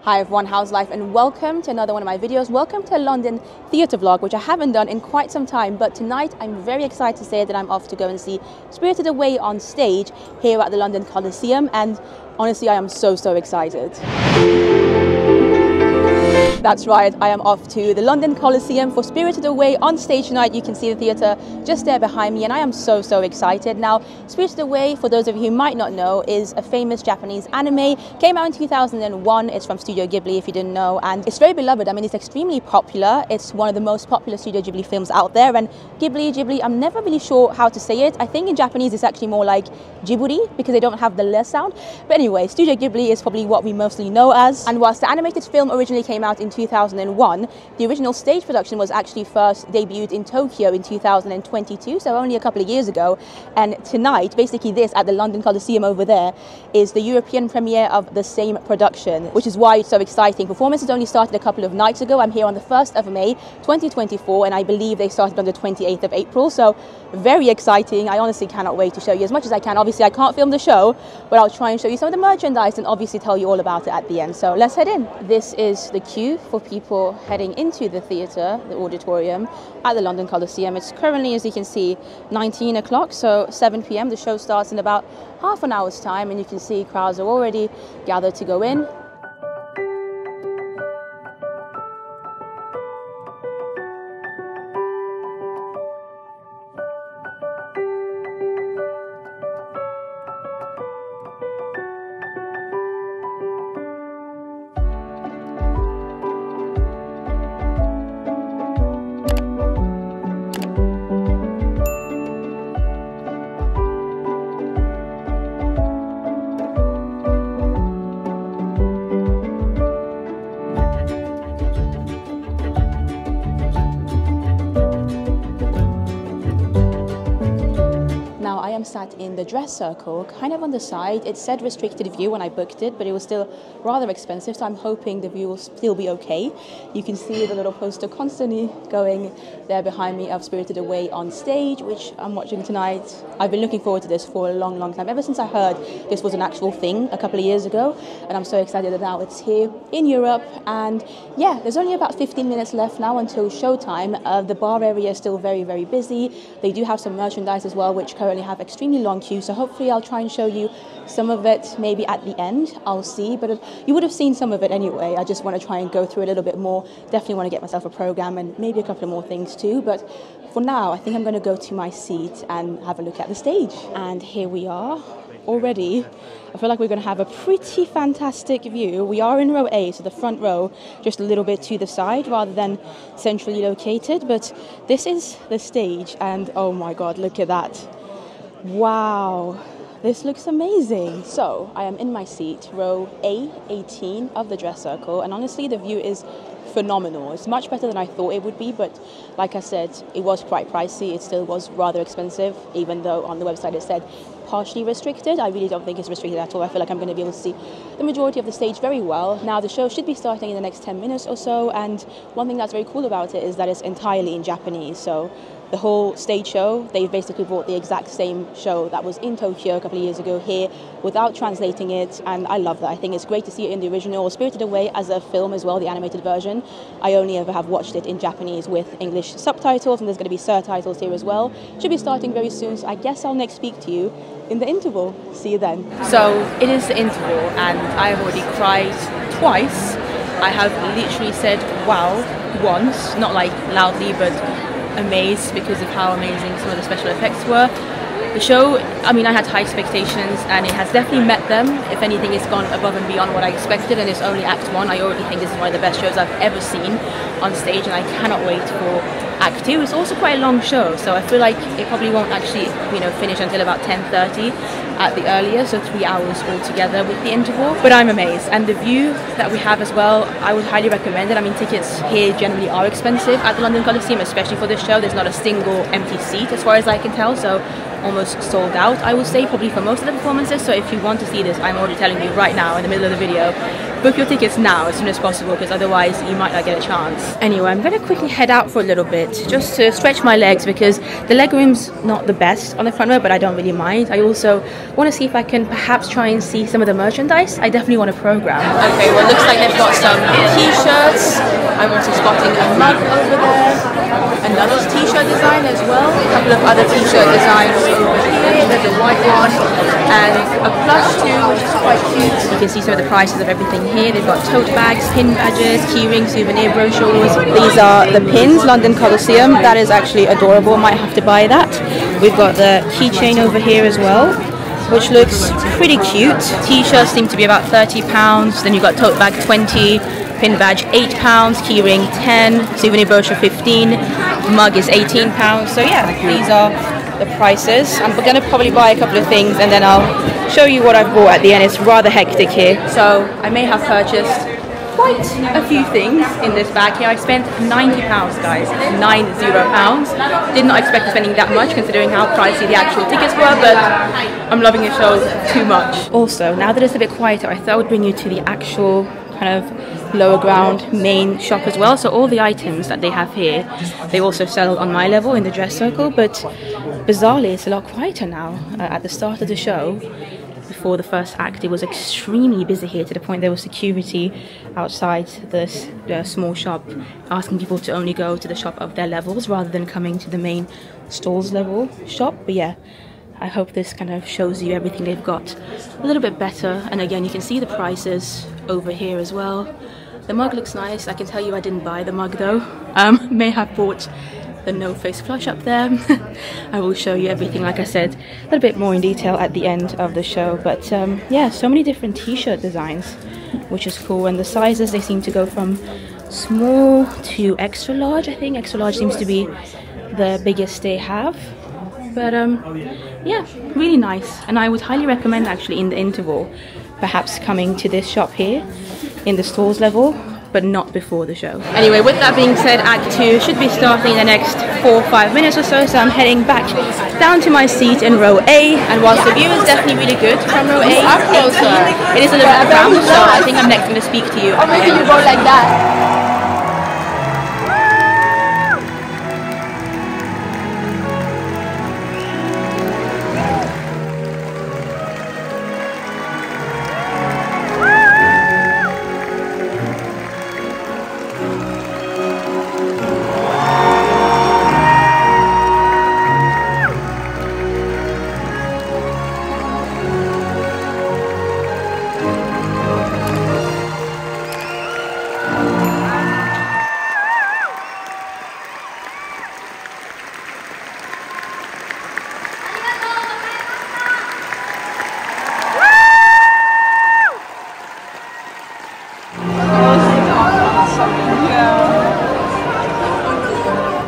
Hi everyone, how's life, and welcome to another one of my videos. Welcome to a London theatre vlog, which I haven't done in quite some time, but tonight I'm very excited to say that I'm off to go and see Spirited Away on stage here at the London Coliseum, and honestly I am so excited. That's right, I am off to the London Coliseum for Spirited Away on stage tonight. You can see the theatre just there behind me, and I am so excited. Now, Spirited Away, for those of you who might not know, is a famous Japanese anime. Came out in 2001. It's from Studio Ghibli, if you didn't know, and it's very beloved. I mean, it's extremely popular. It's one of the most popular Studio Ghibli films out there, and Ghibli, I'm never really sure how to say it. I think in Japanese it's actually more like Ghibli, because they don't have the le sound. But anyway, Studio Ghibli is probably what we mostly know as. And whilst the animated film originally came out in 2001, the original stage production was actually first debuted in Tokyo in 2022, so only a couple of years ago. And tonight, basically this at the London Coliseum over there, is the European premiere of the same production, which is why it's so exciting. Performances only started a couple of nights ago. I'm here on the 1st of May 2024, and I believe they started on the 28th of April, so very exciting. I honestly cannot wait to show you as much as I can. Obviously I can't film the show, but I'll try and show you some of the merchandise and obviously tell you all about it at the end. So let's head in. This is the queue for people heading into the theatre, the auditorium at the London Coliseum. It's currently, as you can see, 19 o'clock, so 7 p.m. The show starts in about half an hour's time, and you can see crowds are already gathered to go in. Sat in the dress circle, kind of on the side. It said restricted view when I booked it, but it was still rather expensive, so I'm hoping the view will still be okay. You can see the little poster constantly going there behind me of Spirited Away on stage, which I'm watching tonight. I've been looking forward to this for a long time, ever since I heard this was an actual thing a couple of years ago, and I'm so excited that now it's here in Europe. And yeah, there's only about 15 minutes left now until showtime. The bar area is still very busy. They do have some merchandise as well, which currently have extremely long queue, so hopefully I'll try and show you some of it maybe at the end. I'll see, but you would have seen some of it anyway. I just want to try and go through a little bit more. Definitely want to get myself a program and maybe a couple of more things too, but for now I think I'm going to go to my seat and have a look at the stage. And here we are already. I feel like we're going to have a pretty fantastic view. We are in row A, so the front row, just a little bit to the side rather than centrally located, but this is the stage, and oh my god, look at that. Wow, this looks amazing. So I am in my seat, row A18 of the dress circle, and honestly the view is phenomenal. It's much better than I thought it would be, but like I said, it was quite pricey. It still was rather expensive, even though on the website it said partially restricted. I really don't think it's restricted at all. I feel like I'm going to be able to see the majority of the stage very well. Now the show should be starting in the next 10 minutes or so, and one thing that's very cool about it is that it's entirely in Japanese. So the whole stage show, they've basically brought the exact same show that was in Tokyo a couple of years ago here without translating it, and I love that. I think it's great to see it in the original. Spirited Away as a film as well, the animated version. I only ever have watched it in Japanese with English subtitles, and there's going to be surtitles here as well. Should be starting very soon, so I guess I'll next speak to you in the interval. See you then. So it is the interval, and I have already cried twice. I have literally said wow once, not like loudly, but amazed because of how amazing some of the special effects were. The show, I mean, I had high expectations and it has definitely met them. If anything, it's gone above and beyond what I expected, and it's only Act 1. I already think this is one of the best shows I've ever seen on stage, and I cannot wait for Act 2. It's also quite a long show, so I feel like it probably won't actually, finish until about 10:30 at the earliest, so 3 hours altogether with the interval. But I'm amazed, and the view that we have as well, I would highly recommend it. I mean, tickets here generally are expensive at the London Coliseum, especially for this show. There's not a single empty seat as far as I can tell, so almost sold out, I would say, probably for most of the performances. So if you want to see this, I'm already telling you right now in the middle of the video, book your tickets now as soon as possible, because otherwise you might not get a chance. Anyway, I'm going to quickly head out for a little bit just to stretch my legs, because the leg room's not the best on the front row, but I don't really mind. I also want to see if I can perhaps try and see some of the merchandise. I definitely want a program. Okay, well, it looks like they've got some t-shirts. I'm also spotting a mug over there, another t-shirt design as well, a couple of other t-shirt designs over here. There's a white one and a plush too, which is quite cute. You can see some of the prices of everything here. They've got tote bags, pin badges, key rings, souvenir brochures. These are the pins, London Coliseum. That is actually adorable. Might have to buy that. We've got the keychain over here as well, which looks pretty cute. T-shirts seem to be about £30. Then you've got tote bag 20, pin badge £8, keyring 10, souvenir brochure 15, mug is £18. So yeah, these are the prices. I'm gonna probably buy a couple of things and then I'll show you what I've bought at the end. It's rather hectic here. So I may have purchased quite a few things in this bag here. I spent £90, guys, £90. Did not expect spending that much considering how pricey the actual tickets were, but I'm loving the show too much. Also, now that it's a bit quieter, I thought I would bring you to the actual kind of lower ground main shop as well. So all the items that they have here, they also sell on my level in the dress circle, but bizarrely it's a lot quieter now. At the start of the show, before the first act, it was extremely busy here to the point there was security outside this small shop asking people to only go to the shop of their levels rather than coming to the main stalls level shop. But yeah, I hope this kind of shows you everything they've got a little bit better. And again, you can see the prices over here as well. The mug looks nice. I can tell you I didn't buy the mug though. May have bought the no face flush up there. I will show you everything, like I said, a little bit more in detail at the end of the show. But yeah, so many different t-shirt designs, which is cool. And the sizes, they seem to go from small to extra large. I think extra large seems to be the biggest they have. But yeah, really nice. And I would highly recommend actually in the interval perhaps coming to this shop here in the stores level, but not before the show. Anyway, with that being said, Act 2 should be starting in the next 4 or 5 minutes or so, so I'm heading back down to my seat in row A, and whilst the view is definitely really good from row A, it is a little bit cramped, so I think I'm next going to speak to you. Or maybe you go like that.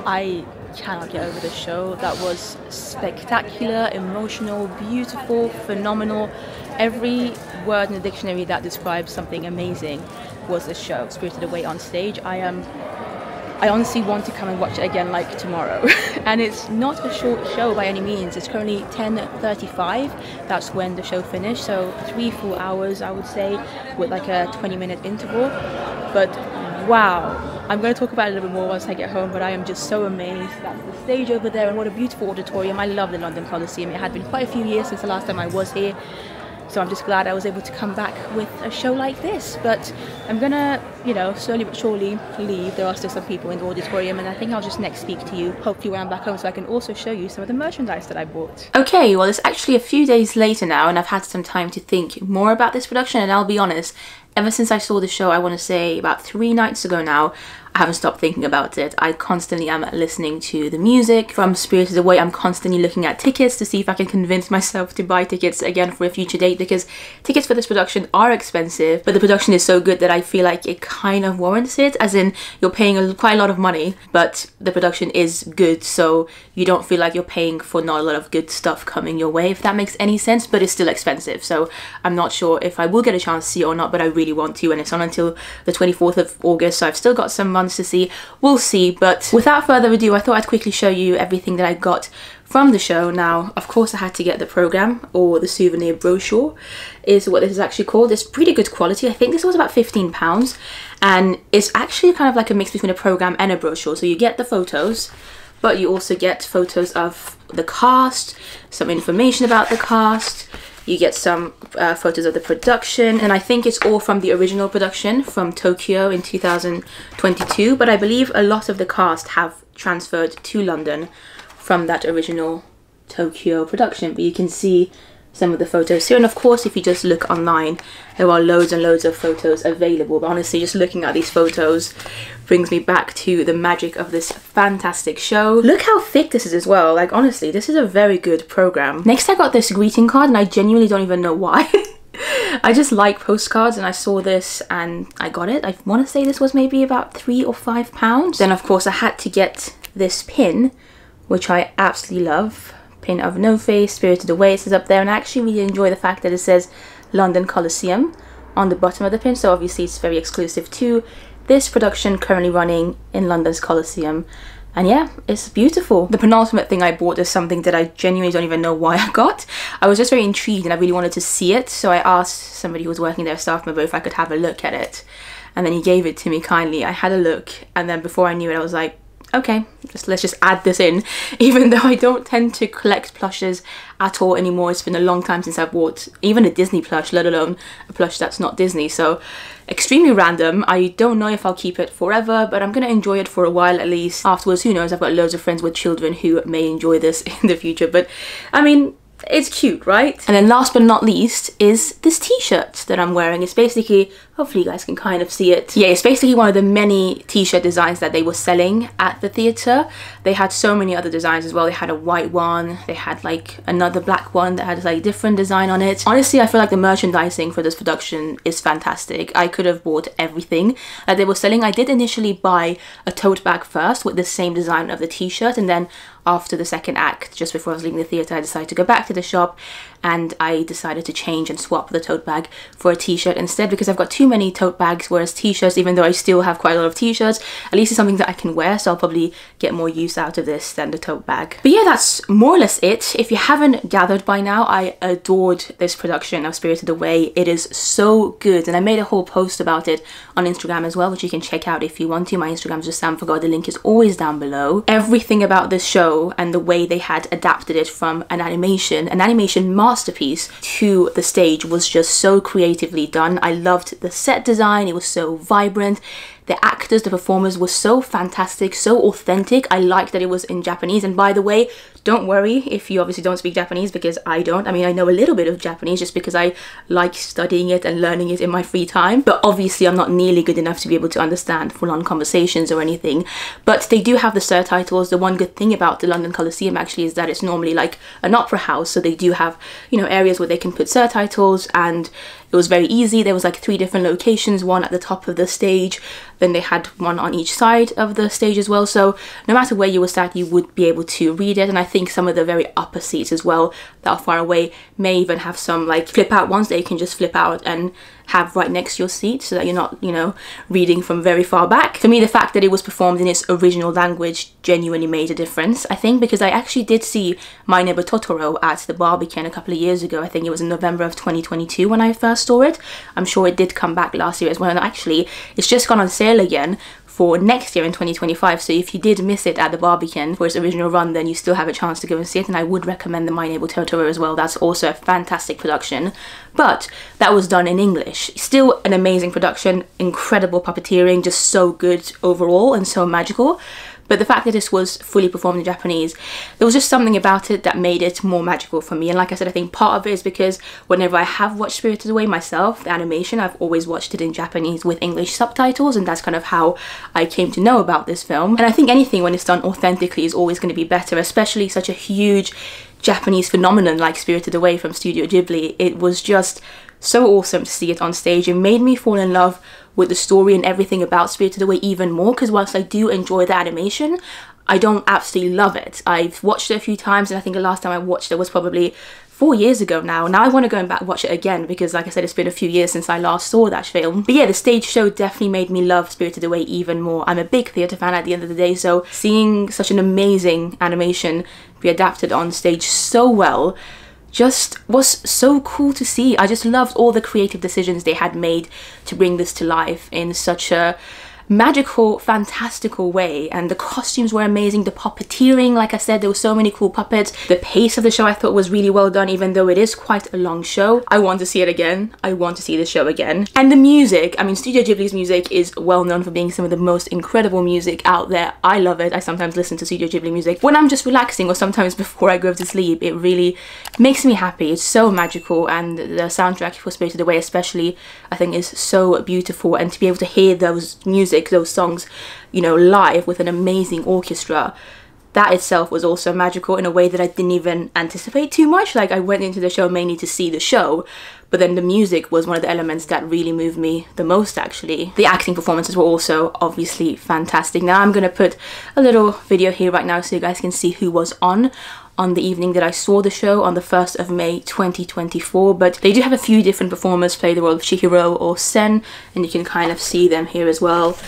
I cannot get over the show. That was spectacular, emotional, beautiful, phenomenal. Every word in the dictionary that describes something amazing was the show. Spirited Away on stage. I honestly want to come and watch it again like tomorrow. And it's not a short show by any means. It's currently 10:35. That's when the show finished. So 3-4 hours, I would say, with like a 20-minute interval. But wow. I'm going to talk about it a little bit more once I get home, but I am just so amazed. That's the stage over there, and what a beautiful auditorium. I love the London Coliseum. It had been quite a few years since the last time I was here, so I'm just glad I was able to come back with a show like this. But I'm gonna, you know, slowly but surely leave. There are still some people in the auditorium, and I think I'll just next speak to you, hopefully when I'm back home, so I can also show you some of the merchandise that I bought. Okay, well, it's actually a few days later now, and I've had some time to think more about this production, and I'll be honest, ever since I saw the show, I want to say about 3 nights ago now, I haven't stopped thinking about it. I constantly am listening to the music from Spirited Away. I'm constantly looking at tickets to see if I can convince myself to buy tickets again for a future date, because tickets for this production are expensive, but the production is so good that I feel like it kind of warrants it, as in you're paying quite a lot of money, but the production is good, so you don't feel like you're paying for not a lot of good stuff coming your way, if that makes any sense, but it's still expensive. So I'm not sure if I will get a chance to see it or not, but I really really want to, and it's on until the 24th of August, so I've still got some months to see. We'll see. But without further ado, I thought I'd quickly show you everything that I got from the show. Now, of course, I had to get the program, or the souvenir brochure is what this is actually called. It's pretty good quality. I think this was about £15, and it's actually kind of like a mix between a program and a brochure. So you get the photos, but you also get photos of the cast, some information about the cast. You get some photos of the production, and I think it's all from the original production from Tokyo in 2022, but I believe a lot of the cast have transferred to London from that original Tokyo production. But you can see some of the photos here, and of course if you just look online there are loads and loads of photos available. But honestly, just looking at these photos brings me back to the magic of this fantastic show. Look how thick this is as well. Like, honestly, this is a very good program. Next, I got this greeting card, and I genuinely don't even know why. I just like postcards, and I saw this and I got it. I want to say this was maybe about £3 or £5. Then of course I had to get this pin, which I absolutely love. Pin of No Face, Spirited Away, it says up there, and I actually really enjoy the fact that it says London Coliseum on the bottom of the pin, so obviously it's very exclusive to this production currently running in London's Coliseum. And yeah, it's beautiful. The penultimate thing I bought is something that I genuinely don't even know why I got. I was just very intrigued and I really wanted to see it, so I asked somebody who was working there, a staff member, if I could have a look at it, and then he gave it to me kindly. I had a look, and then before I knew it I was like, okay, let's just add this in. Even though I don't tend to collect plushes at all anymore, it's been a long time since I've bought even a Disney plush, let alone a plush that's not Disney. So extremely random. I don't know if I'll keep it forever, but I'm gonna enjoy it for a while at least. Afterwards, who knows, I've got loads of friends with children who may enjoy this in the future, but I mean, it's cute, right? And then last but not least is this t-shirt that I'm wearing. It's basically, hopefully you guys can kind of see it. Yeah, it's basically one of the many t-shirt designs that they were selling at the theatre. They had so many other designs as well. They had a white one, they had like another black one that had like a different design on it. Honestly, I feel like the merchandising for this production is fantastic. I could have bought everything that they were selling. I did initially buy a tote bag first with the same design of the t-shirt, and then after the second act, just before I was leaving the theatre, I decided to go back to the shop and I decided to change and swap the tote bag for a t-shirt instead, because I've got too many tote bags, whereas t-shirts, even though I still have quite a lot of t-shirts, at least it's something that I can wear, so I'll probably get more use out of this than the tote bag. But yeah, that's more or less it. If you haven't gathered by now, I adored this production of Spirited Away. It is so good, and I made a whole post about it on Instagram as well, which you can check out if you want to. My Instagram is just Sam Forgot. The link is always down below. Everything about this show and the way they had adapted it from an animation masterpiece to the stage was just so creatively done. I loved the set design. It was so vibrant. The actors, the performers were so fantastic, so authentic. I liked that it was in Japanese. And by the way, don't worry if you obviously don't speak Japanese, because I don't. I mean, I know a little bit of Japanese just because I like studying it and learning it in my free time. But obviously I'm not nearly good enough to be able to understand full-on conversations or anything. But they do have the subtitles. The one good thing about the London Coliseum actually is that it's normally like an opera house. So they do have, you know, areas where they can put subtitles, and it was very easy. There was like 3 different locations, one at the top of the stage, then they had one on each side of the stage as well. So no matter where you were sat, you would be able to read it. And I think some of the very upper seats as well that are far away may even have some like flip out ones that you can just flip out and have right next to your seat, so that you're not, you know, reading from very far back. For me, the fact that it was performed in its original language genuinely made a difference, I think, because I actually did see My Neighbor Totoro at the Barbican a couple of years ago. I think it was in November of 2022 when I first saw it. I'm sure it did come back last year as well, and actually it's just gone on sale again for next year in 2025, so if you did miss it at the Barbican for its original run, then you still have a chance to go and see it. And I would recommend the My Neighbor Totoro as well. That's also a fantastic production, but that was done in English. Still an amazing production, incredible puppeteering, just so good overall and so magical. But the fact that this was fully performed in Japanese, there was just something about it that made it more magical for me. And like I said, I think part of it is because whenever I have watched Spirited Away myself, the animation, I've always watched it in Japanese with English subtitles, and that's kind of how I came to know about this film. And I think anything when it's done authentically is always going to be better, especially such a huge Japanese phenomenon like Spirited Away from Studio Ghibli. It was just so awesome to see it on stage. It made me fall in love with the story and everything about Spirited Away even more, because whilst I do enjoy the animation, I don't absolutely love it. I've watched it a few times, and I think the last time I watched it was probably 4 years ago now. Now I want to go back and watch it again because, like I said, it's been a few years since I last saw that film. But yeah, the stage show definitely made me love Spirited Away even more. I'm a big theatre fan at the end of the day, so seeing such an amazing animation be adapted on stage so well just was so cool to see. I just loved all the creative decisions they had made to bring this to life in such a magical, fantastical way, and the costumes were amazing. The puppeteering, like I said, there were so many cool puppets. The pace of the show I thought was really well done, even though it is quite a long show. I want to see it again. I want to see the show again. And the music, I mean, Studio Ghibli's music is well known for being some of the most incredible music out there. I love it. I sometimes listen to Studio Ghibli music when I'm just relaxing, or sometimes before I go to sleep. It really makes me happy. It's so magical, and the soundtrack for Spirited Away especially, I think, is so beautiful. And to be able to hear those music, those songs, you know, live with an amazing orchestra, that itself was also magical in a way that I didn't even anticipate too much. Like, I went into the show mainly to see the show, but then the music was one of the elements that really moved me the most, actually. The acting performances were also obviously fantastic. Now I'm gonna put a little video here right now so you guys can see who was on the evening that I saw the show on the 1st of May 2024, but they do have a few different performers play the role of Chihiro or Sen, and you can kind of see them here as well.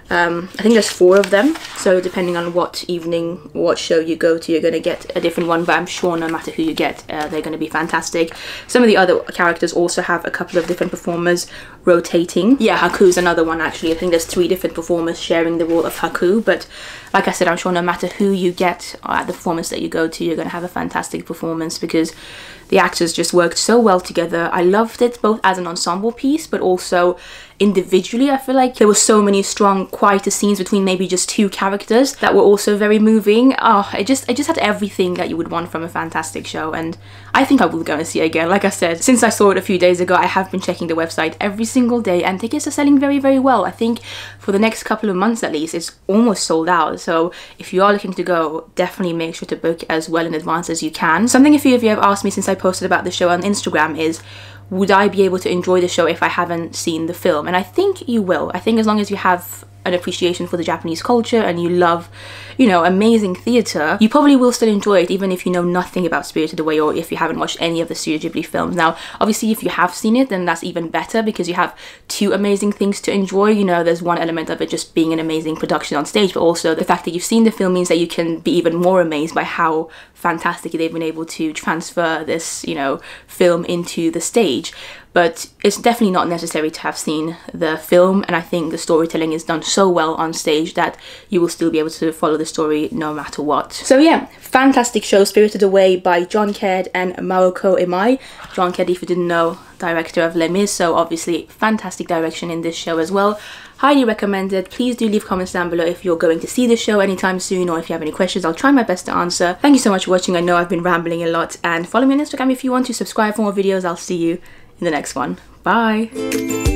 I think there's 4 of them, so depending on what evening, what show you go to, you're going to get a different one, but I'm sure no matter who you get, they're going to be fantastic. Some of the other characters also have a couple of different performers rotating. Yeah, Haku's another one, actually. I think there's 3 different performers sharing the role of Haku, but like I said, I'm sure no matter who you get at the performance that you go to, you're going to have a fantastic performance because the actors just worked so well together. I loved it both as an ensemble piece, but also individually. I feel like there were so many strong, quieter scenes between maybe just 2 characters that were also very moving. Oh, it just had everything that you would want from a fantastic show, and I think I will go and see it again. Like I said, since I saw it a few days ago, I have been checking the website every single day, and tickets are selling very, very well. I think for the next couple of months at least, it's almost sold out. So if you are looking to go, definitely make sure to book as well in advance as you can. Something a few of you have asked me since I posted about the show on Instagram is, would I be able to enjoy the show if I haven't seen the film? And I think you will. I think as long as you have an appreciation for the Japanese culture and you love, you know, amazing theatre, you probably will still enjoy it even if you know nothing about Spirited Away or if you haven't watched any of the Studio Ghibli films. Now, obviously, if you have seen it, then that's even better because you have 2 amazing things to enjoy. You know, there's one element of it just being an amazing production on stage, but also the fact that you've seen the film means that you can be even more amazed by how fantastic they've been able to transfer this, you know, film into the stage. But it's definitely not necessary to have seen the film, and I think the storytelling is done so well on stage that you will still be able to follow the story no matter what. So yeah, fantastic show, Spirited Away by John Caird and Maoko Imai. John Caird, if you didn't know, director of Les Mis, so obviously fantastic direction in this show as well. Highly recommended. Please do leave comments down below if you're going to see the show anytime soon, or if you have any questions. I'll try my best to answer. Thank you so much for watching. I know I've been rambling a lot, and follow me on Instagram if you want to. Subscribe for more videos. I'll see you in the next one. Bye!